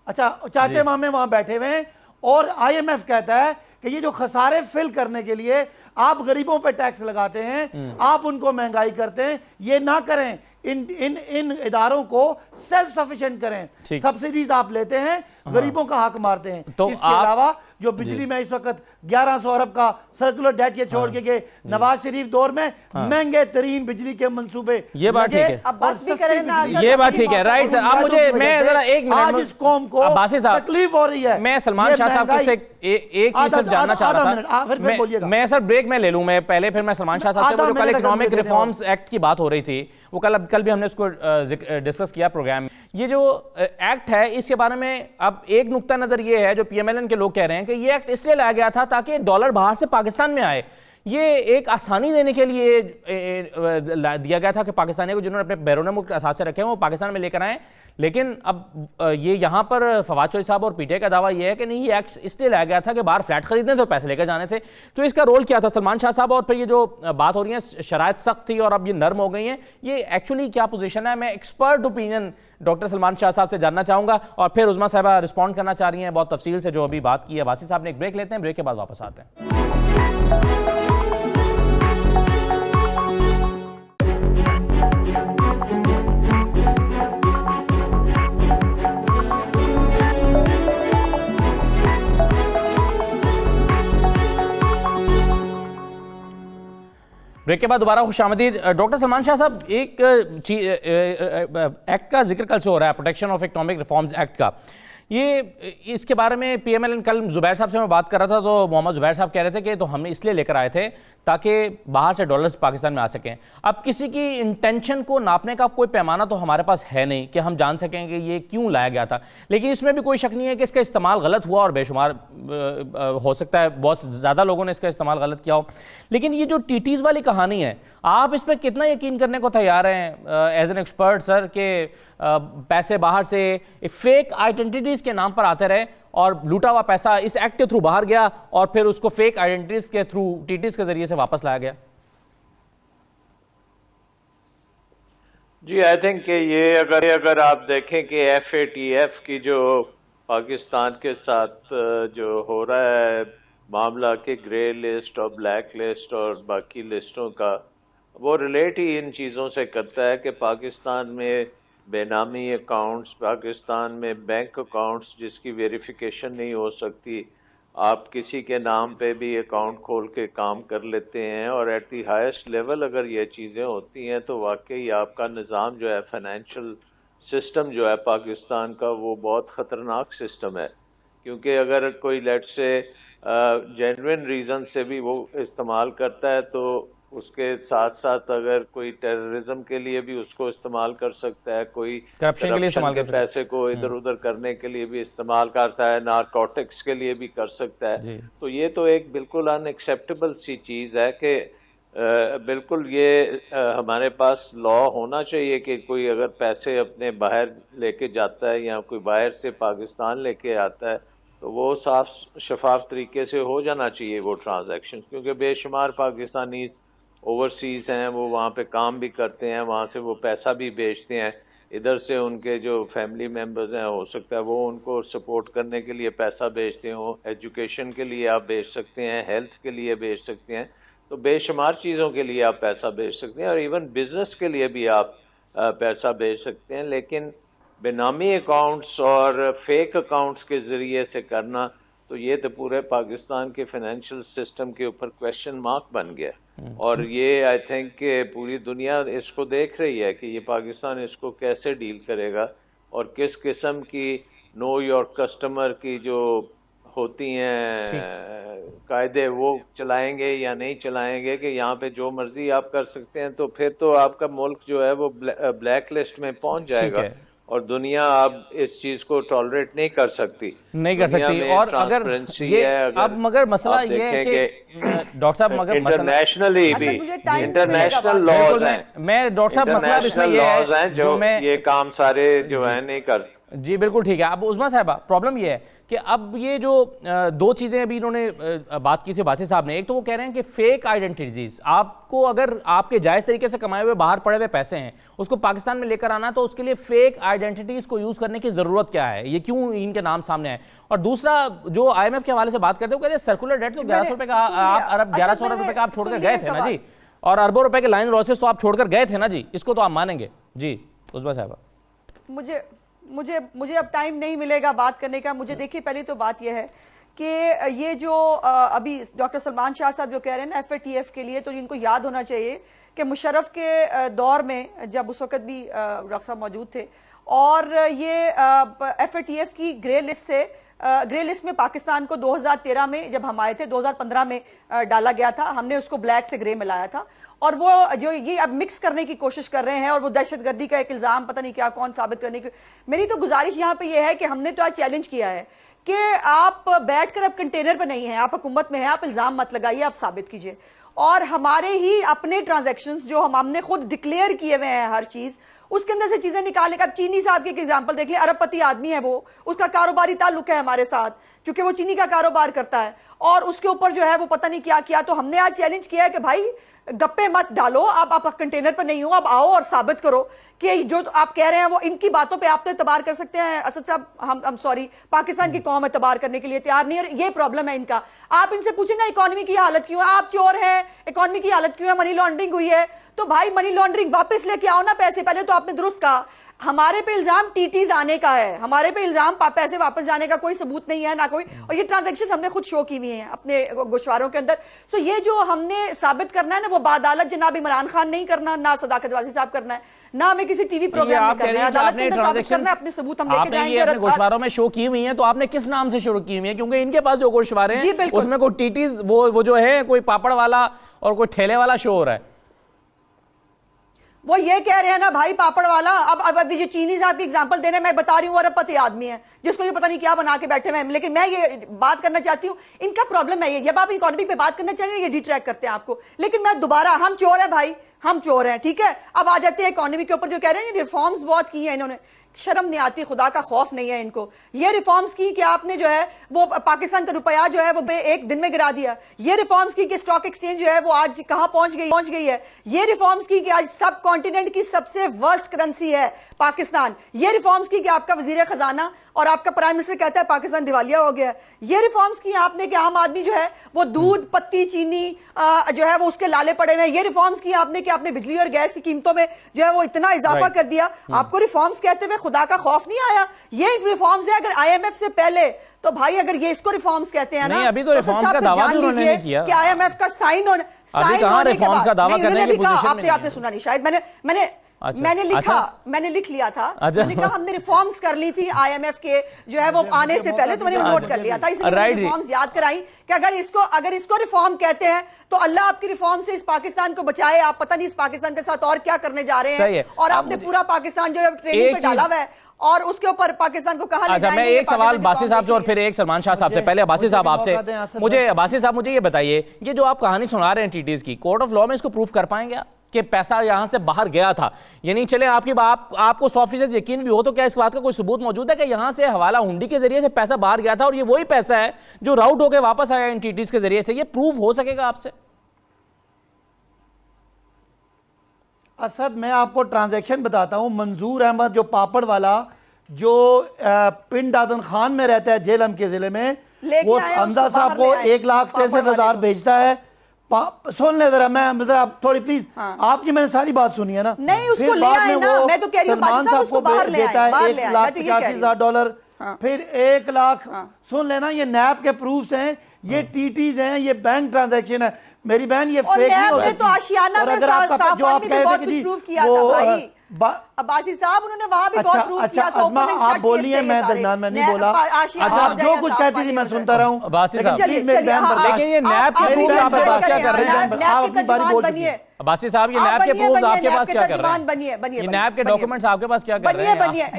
چاچے مامے وہاں بیٹھے ہوئے ہیں, اور آئی ایم ایف کہتا ہے کہ یہ جو خسارے فل کرنے کے لیے آپ غریبوں پہ ٹیکس لگاتے ہیں, آپ ان کو مہنگائی کرتے ہیں, یہ نہ کریں. ان اداروں کو سیلف سفیشینٹ کریں. سبسیڈیز آپ لیتے ہیں, غریبوں کا حق مارتے ہیں. اس کے علاوہ جو بجلی میں اس وقت 1100 ارب کا سرکولر ڈیٹ یہ چھوڑ کے گئے, نواز شریف دور میں مہنگے ترین بجلی کے منصوبے, یہ بات ٹھیک ہے, یہ بات ٹھیک ہے, رائٹ سر. اب مجھے میں ذرا ایک منٹ, آج اس قوم کو تکلیف ہو رہی ہے. میں سلمان شاہ صاحب سے ایک چیز صرف جاننا چاہ رہا تھا. میں سر بریک میں لے لوں, میں پہلے پھر میں سلمان شاہ صاحب سے, وہ جو کل اکنامک ریفارمز ایکٹ کی بات ہو رہی تھی, وہ کل بھی ہم نے اس کو ڈسکس کیا پروگرام میں. یہ جو ایکٹ ہے اس کے بارے میں اب ایک نقطہ نظر یہ ہے جو پی ایم ایل این کے لوگ کہہ رہے ہیں کہ یہ ایکٹ اس لیے لایا گیا تھا تاکہ ڈالر باہر سے پاکستان میں آئے. یہ ایک آسانی دینے کے لیے دیا گیا تھا کہ پاکستانیوں کو جنہوں نے اپنے بیرون ملک اثاثے رکھے ہیں وہ پاکستان میں لے کر آئیں. لیکن اب یہ یہاں پر فواد چوہدری صاحب اور پی ٹی آئی کا دعویٰ یہ ہے کہ نہیں, یہ ایکٹ اس لیے لایا گیا تھا کہ باہر فلیٹ خریدنے تھے, پیسے لے کر جانے تھے. تو اس کا رول کیا تھا سلمان شاہ صاحب؟ اور پھر یہ جو بات ہو رہی ہے شرائط سخت تھی اور اب یہ نرم ہو گئی ہیں, یہ ایکچولی کیا پوزیشن ہے؟ میں ایکسپرٹ اوپینین ڈاکٹر سلمان شاہ صاحب سے جاننا چاہوں گا, اور پھر عظمیٰ صاحبہ رسپونڈ کرنا چاہ رہی ہیں بہت تفصیل سے جو ابھی بات کی ہے. باسی صاحب نے ایک بریک لیتے ہیں, بریک کے بعد واپس آتے ہیں. بریک کے بعد دوبارہ خوش آمدید. ڈاکٹر سلمان شاہ صاحب, ایک ایکٹ کا ذکر کل سے ہو رہا ہے, protection of economic reforms act کا. یہ اس کے بارے میں پی ایم ایل این کل زبیر صاحب سے میں بات کر رہا تھا تو محمد زبیر صاحب کہہ رہے تھے کہ تو ہم اس لیے لے کر آئے تھے تاکہ باہر سے ڈالرز پاکستان میں آ سکیں. اب کسی کی انٹینشن کو ناپنے کا کوئی پیمانہ تو ہمارے پاس ہے نہیں کہ ہم جان سکیں کہ یہ کیوں لایا گیا تھا, لیکن اس میں بھی کوئی شک نہیں ہے کہ اس کا استعمال غلط ہوا اور بے شمار ہو سکتا ہے بہت زیادہ لوگوں نے اس کا استعمال غلط کیا ہو. لیکن یہ جو ٹی ٹیز والی کہانی ہے, آپ اس پہ کتنا یقین کرنے کو تیار ہیں ایز این ایکسپرٹ سر کہ پیسے باہر سے فیک آئیڈینٹیٹیز کے نام پر آتے رہے اور لوٹا ہوا پیسہ اس ایکٹ کے تھرو باہر گیا اور پھر اس کو فیک آئیڈینٹیٹیز کے تھرو ٹی ٹیز کے ذریعے سے واپس لایا گیا؟ جی آئی تھنک کہ یہ اگر آپ دیکھیں کہ ایف اے ٹی ایف کی جو پاکستان کے ساتھ جو ہو رہا ہے معاملہ کے گرے لسٹ اور بلیک لسٹ اور باقی لسٹوں کا, وہ ریلیٹ ہی ان چیزوں سے کرتا ہے کہ پاکستان میں بے نامی اکاؤنٹس, پاکستان میں بینک اکاؤنٹس جس کی ویریفیکیشن نہیں ہو سکتی, آپ کسی کے نام پہ بھی اکاؤنٹ کھول کے کام کر لیتے ہیں, اور ایٹ دی ہائیسٹ لیول اگر یہ چیزیں ہوتی ہیں تو واقعی آپ کا نظام جو ہے فائنینشیل سسٹم جو ہے پاکستان کا وہ بہت خطرناک سسٹم ہے. کیونکہ اگر کوئی لیٹ سے جینوئن ریزن سے بھی وہ استعمال کرتا ہے تو اس کے ساتھ ساتھ اگر کوئی ٹیررزم کے لیے بھی اس کو استعمال کر سکتا ہے, کوئی کرپشن کے پیسے کو ادھر ادھر کرنے کے لیے بھی استعمال کرتا ہے, نارکوٹکس کے لیے بھی کر سکتا ہے. تو یہ تو ایک بالکل ان ایکسیپٹیبل سی چیز ہے کہ بالکل یہ ہمارے پاس لا ہونا چاہیے کہ کوئی اگر پیسے اپنے باہر لے کے جاتا ہے یا کوئی باہر سے پاکستان لے کے آتا ہے تو وہ صاف شفاف طریقے سے ہو جانا چاہیے وہ ٹرانزیکشن, کیونکہ بے شمار پاکستانیز اوورسیز ہیں, وہ وہاں پہ کام بھی کرتے ہیں, وہاں سے وہ پیسہ بھی بیچتے ہیں, ادھر سے ان کے جو فیملی ممبرز ہیں ہو سکتا ہے وہ ان کو سپورٹ کرنے کے لیے پیسہ بیچتے ہوں, ایجوکیشن کے لیے آپ بیچ سکتے ہیں, ہیلتھ کے لیے بیچ سکتے ہیں, تو بے شمار چیزوں کے لیے آپ پیسہ بیچ سکتے ہیں, اور ایون بزنس کے لیے بھی آپ پیسہ بیچ سکتے ہیں. لیکن بے نامی اکاؤنٹس اور فیک اکاؤنٹس کے ذریعے سے کرنا تو یہ تو پورے پاکستان کے فائنینشیل سسٹم کے اوپر کویسچن مارک بن گیا, اور یہ آئی تھنک کہ پوری دنیا اس کو دیکھ رہی ہے کہ یہ پاکستان اس کو کیسے ڈیل کرے گا, اور کس قسم کی نو یور کسٹمر کی جو ہوتی ہیں قاعدے وہ چلائیں گے یا نہیں چلائیں گے, کہ یہاں پہ جو مرضی آپ کر سکتے ہیں تو پھر تو آپ کا ملک جو ہے وہ بلیک لسٹ میں پہنچ جائے گا, اور دنیا اب اس چیز کو ٹالریٹ نہیں کر سکتی. اور اگر اب مگر مسئلہ یہ ہے کہ ڈاکٹر صاحب مگر انٹرنیشنلی بھی انٹرنیشنل لاز ہیں, میں ڈاکٹر صاحب مسئلہ اس میں یہ ہے جو یہ کام سارے جو ہیں نہیں کر. جی بالکل ٹھیک ہے. اب عظمیٰ صاحبہ پرابلم یہ ہے کہ اب یہ جو دو چیزیں ابھی انہوں نے بات کی تھی باسی صاحب نے, ایک تو وہ کہہ رہے ہیں کہ فیک آئیڈینٹیٹیز, آپ کو اگر آپ کے جائز طریقے سے کمائے ہوئے باہر پڑے ہوئے پیسے ہیں اس کو پاکستان میں لے کر آنا تو اس کے لیے فیک آئیڈینٹیٹیز کو یوز کرنے کی ضرورت کیا ہے, یہ کیوں ان کے نام سامنے آئے. اور دوسرا جو آئی ایم ایف کے حوالے سے بات کرتے ہیں وہ کہتے ہیں سرکولر ڈیٹ تو 1100 روپے کا آپ ارب 1100 روپے کا آپ چھوڑ کر گئے تھے نا جی, اور اربوں روپے کے لائن لاسز تو آپ چھوڑ کر گئے تھے نا جی, اس کو تو آپ مانیں گے. جی عظمیٰ صاحبہ مجھے اب ٹائم نہیں ملے گا بات کرنے کا. مجھے دیکھیے پہلی تو بات یہ ہے کہ یہ جو ابھی ڈاکٹر سلمان شاہ صاحب جو کہہ رہے ہیں نا ایف اے ٹی ایف کے لیے, تو ان کو یاد ہونا چاہیے کہ مشرف کے دور میں جب اس وقت بھی ڈاکٹر صاحب موجود تھے, اور یہ ایف اے ٹی ایف کی گرے لسٹ میں پاکستان کو 2013 میں جب ہم آئے تھے 2015 میں ڈالا گیا تھا, ہم نے اس کو بلیک سے گرے میں لایا تھا, اور وہ جو یہ اب مکس کرنے کی کوشش کر رہے ہیں اور وہ دہشت گردی کا ایک الزام پتہ نہیں کیا کون ثابت کرنے کی. میری تو گزارش یہاں پہ یہ ہے کہ ہم نے تو آج چیلنج کیا ہے کہ آپ بیٹھ کر اب کنٹینر پہ نہیں ہیں, آپ حکومت میں ہیں, آپ الزام مت لگائیے, آپ ثابت کیجئے, اور ہمارے ہی اپنے ٹرانزیکشنز جو ہم نے خود ڈکلیئر کیے ہوئے ہیں ہر چیز, اس کے اندر سے چیزیں نکالنے کا. اب چینی صاحب کی ایک ایگزامپل دیکھ لیں, ارب پتی آدمی ہے وہ, اس کا کاروباری تعلق ہے ہمارے ساتھ چونکہ وہ چینی کا کاروبار کرتا ہے, اور اس کے اوپر جو ہے وہ پتہ نہیں کیا کیا. تو ہم نے آج چیلنج کیا ہے کہ بھائی گپے مت ڈالو, آپ کنٹینر پر نہیں ہو, اب آؤ اور ثابت کرو کہ جو آپ کہہ رہے ہیں وہ ان کی باتوں پہ آپ تو اعتبار کر سکتے ہیں اسد صاحب, ہم سوری پاکستان کی قوم اعتبار کرنے کے لیے تیار نہیں, اور یہ پرابلم ہے ان کا. آپ ان سے پوچھیں نا اکانومی کی حالت کیوں ہے, آپ چور ہیں, اکانومی کی حالت کیوں ہے, منی لانڈرنگ ہوئی ہے, تو بھائی منی لانڈرنگ واپس لے کے آؤ نا پیسے, پہلے تو آپ نے درست کہا ہمارے پہ الزام ٹی ٹیز آنے کا ہے, ہمارے پہ الزام پیسے واپس جانے کا کوئی ثبوت نہیں ہے, نہ کوئی, اور یہ ٹرانزیکشن ہم نے خود شو کی ہوئی ہیں اپنے گوشواروں کے اندر. سو یہ جو ہم نے ثابت کرنا ہے نا, وہ بعدالت جناب عمران خان نہیں کرنا, نہ صداقت واسی صاحب کرنا ہے, نہ ہمیں کسی ٹی وی پروگرام میں کرنا ہے. عدالت کے اندر ثابت کرنا ہے, اپنے ثبوت ہم لے کے جائیں گے. اپنے گوشواروں میں شو کی ہوئی ہیں, تو آپ نے کس نام سے شروع کی ہوئی ہیں؟ کیونکہ ان کے پاس جو گوشوارے ہیں اس میں کوئی ٹیٹیز وہ جو ہے کوئی پاپڑ والا اور کوئی ٹھیلے والا شو ہو رہا ہے. وہ یہ کہہ رہے ہیں نا بھائی پاپڑ والا. اب یہ چینی صاحب کی اگزامپل دینے میں بتا رہی ہوں, ارب پتی آدمی ہے جس کو یہ پتہ نہیں کیا بنا کے بیٹھے ہوئے ہیں. لیکن میں یہ بات کرنا چاہتی ہوں, ان کا پرابلم ہے یہ, جب آپ اکانومی پہ بات کرنا چاہیں گے یہ ڈیٹریکٹ کرتے ہیں آپ کو. لیکن میں دوبارہ, ہم چور ہیں بھائی, ہم چور ہیں, ٹھیک ہے. اب آ جاتے ہیں اکانومی کے اوپر, جو کہہ رہے ہیں ریفارمز بہت کی ہیں انہوں نے. شرم نہیں آتی, خدا کا خوف نہیں ہے ان کو. یہ ریفارمز کی کہ آپ نے جو ہے وہ پاکستان کا روپیہ جو ہے وہ ایک دن میں گرا دیا. یہ ریفارمز کی کہ اسٹاک ایکسچینج جو ہے وہ آج کہاں پہنچ گئی ہے. یہ ریفارمز کی کہ آج سب کانٹیننٹ کی سب سے ورسٹ کرنسی ہے پاکستان. یہ ریفارمز کی کہ آپ کا وزیر خزانہ اور آپ کا پرائم منسٹر کہتا ہے پاکستان دیوالیہ ہو گیا ہے. یہ ریفارمز کی آپ نے کہ عام آدمی جو ہے وہ دودھ, پتی, چینی جو ہے وہ اس کے لالے پڑے ہوئے ہیں. یہ ریفارمز کی آپ نے کہ آپ نے بجلی اور گیس کی قیمتوں میں جو ہے وہ اتنا اضافہ کر دیا. آپ کو ریفارمز کہتے ہوئے خدا کا خوف نہیں آیا؟ یہ ریفارمز ہے اگر آئی ایم ایف سے پہلے, تو بھائی اگر یہ اس کو ریفارمز کہتے ہیں نا, ابھی تو ریفارمز کا دعویٰ بھی انہوں نے نہیں کیا کہ آئی ایم ایف کا سائن ہونے کے بعد. آپ نے سنا نہیں شاید, میں نے لکھ لیا تھا, میں نے کہا ہم نے ریفارمز کر لی تھی آئی ایم ایف کے جو ہے وہ آنے سے پہلے, تو میں نے نوٹ کر لیا تھا, اس لیے ریفارمز یاد کرائی کہ اگر اس کو ریفارم کہتے ہیں تو اللہ آپ کی ریفارم سے اس پاکستان کو بچائے. آپ پتہ نہیں اس پاکستان کے ساتھ اور کیا کرنے جا رہے ہیں, اور آپ نے پورا پاکستان جو ہے ٹریننگ پہ ڈالا ہوا ہے, اور اس کے اوپر پاکستان کو کہاں لے جائیں گے. میں ایک سوال باسی صاحب سے اور پھر ایک سلمان شاہ صاحب سے. پہلے باسی صاحب آپ سے, باسی صاحب مجھے یہ بتائیے, یہ جو آپ کہانی سنا رہے ہیں ٹیٹیز کی, کورٹ آف لاء میں اس کو پروف کر پائیں گے کہ پیسہ یہاں سے باہر گیا تھا؟ یعنی چلیں آپ کو 100% یقین بھی ہو, تو کیا اس بات کا کوئی ثبوت موجود ہے کہ یہاں سے حوالہ ہنڈی کے ذریعے سے پیسہ باہر گیا تھا اور یہ وہی پیسہ ہے جو راؤٹ ہو کے واپس آیا ان ٹیٹیز کے ذریعے سے؟ یہ پروف ہو سکے گا آپ سے؟ اسد, میں آپ کو ٹرانزیکشن بتاتا ہوں. منظور احمد جو پاپڑ والا جو پنڈ آدن خان میں رہتا ہے جیلم کے ضلع میں, وہ حمزہ صاحب کو 1,63,000 بھیجتا ہے. سن لے ذرا, میں ذرا تھوڑی پلیز, آپ کی میں نے ساری بات سنی ہے نا. نہیں, اس کو لے آئے نا, میں تو کہہ رہی ہوں سلمان صاحب کو دیتا ہے $1,85,000, پھر 1 لاکھ. سن لینا, یہ نیب کے پروفز ہیں, یہ ٹی ٹیز ہیں, یہ بینک ٹرانزیکشن ہے. میری بہن یہ فیک نہیں ہو تو آشیانہ میں صافان میں بھی بہت کچھ پروف کیا تھا بھائی. عباسی صاحب انہوں نے وہاں بھی بہت پروف کیا تھا. ازما, آپ بولیے, میں درمیان میں نہیں بولا. اچھا, آپ جو کچھ کہتی تھی میں سنتا رہا ہوں. باسی صاحب, لیکن یہ نیب کے پروف آپ کے پاس کیا کر رہے ہیں؟ آپ اپنی باری بول چکی ہیں. باسی صاحب, یہ نیب کے پروف آپ کے پاس کیا کر رہے ہیں؟ یہ نیب کے ڈاکومنٹس آپ کے پاس کیا کر رہے ہیں؟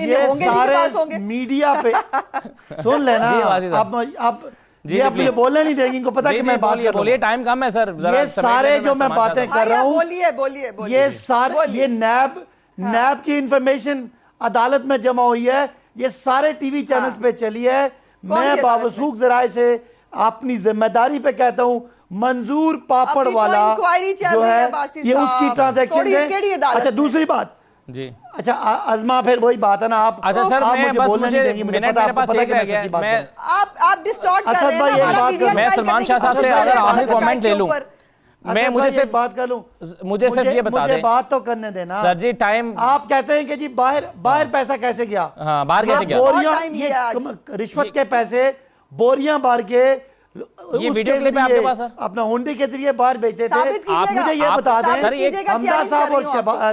یہ سارے میڈیا پہ سن لینا. اب یہ اپنے بولنے نہیں دیں گے, ان کو پتا کہ میں بات کر رہا ہوں. ٹائم کم ہے سر. یہ سارے جو میں باتیں کر رہا ہوں, یہ سارے, یہ نیب کی انفارمیشن عدالت میں جمع ہوئی ہے, یہ سارے ٹی وی چینلز پہ چلی ہے. میں باوثوق ذرائع سے اپنی ذمہ داری پہ کہتا ہوں, منظور پاپڑ والا جو ہے یہ اس کی ٹرانزیکشن ہے. اچھا, دوسری بات جی, اچھا ازما, پھر وہی بات ہے نا, آپ اچھا سر, میں بس میں سلمان شاہ صاحب سے اگر آخری کامنٹ لے لوں, میں مجھے صرف بات کر لوں, مجھے صرف یہ بتا دیں, مجھے بات تو کرنے دینا سر جی. ٹائم, آپ کہتے ہیں کہ جی باہر پیسہ کیسے گیا؟ ہاں, باہر کیسے گیا؟ بوریاں, یہ رشوت کے پیسے بوریاں بھر کے یہ ویڈیو کلپ ہے آپ کے پاس سر, اپنا ہنڈی کے ذریعے باہر بھیجتے تھے. آپ مجھے یہ بتا دیں, حمزہ صاحب اور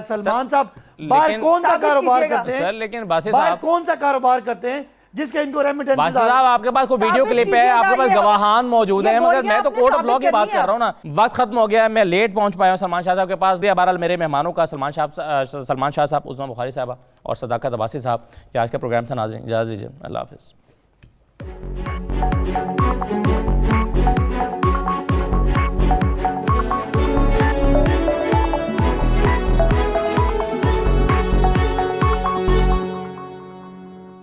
سلمان صاحب باہر کون سا کاروبار کرتے ہیں؟ لیکن باسی باہر صاحب کون سا کاروبار کرتے ہیں جس کے ان کو ریمیٹنس؟ باسی صاحب, آپ کے پاس کوئی ویڈیو کلپ ہے, آپ کے پاس گواہان موجود ہیں, مگر میں تو کورٹ آف لاء کی بات کر رہا ہوں نا. وقت ختم ہو گیا ہے, میں لیٹ پہنچ پایا ہوں سلمان شاہ صاحب کے پاس بھی. بہرحال میرے مہمانوں کا سلمان شاہ صاحب, عظما بخاری صاحبہ اور صداقت عباسی صاحب, یہ آج کا پروگرام تھا. ناظرین اجازت دیجیے, اللہ حافظ.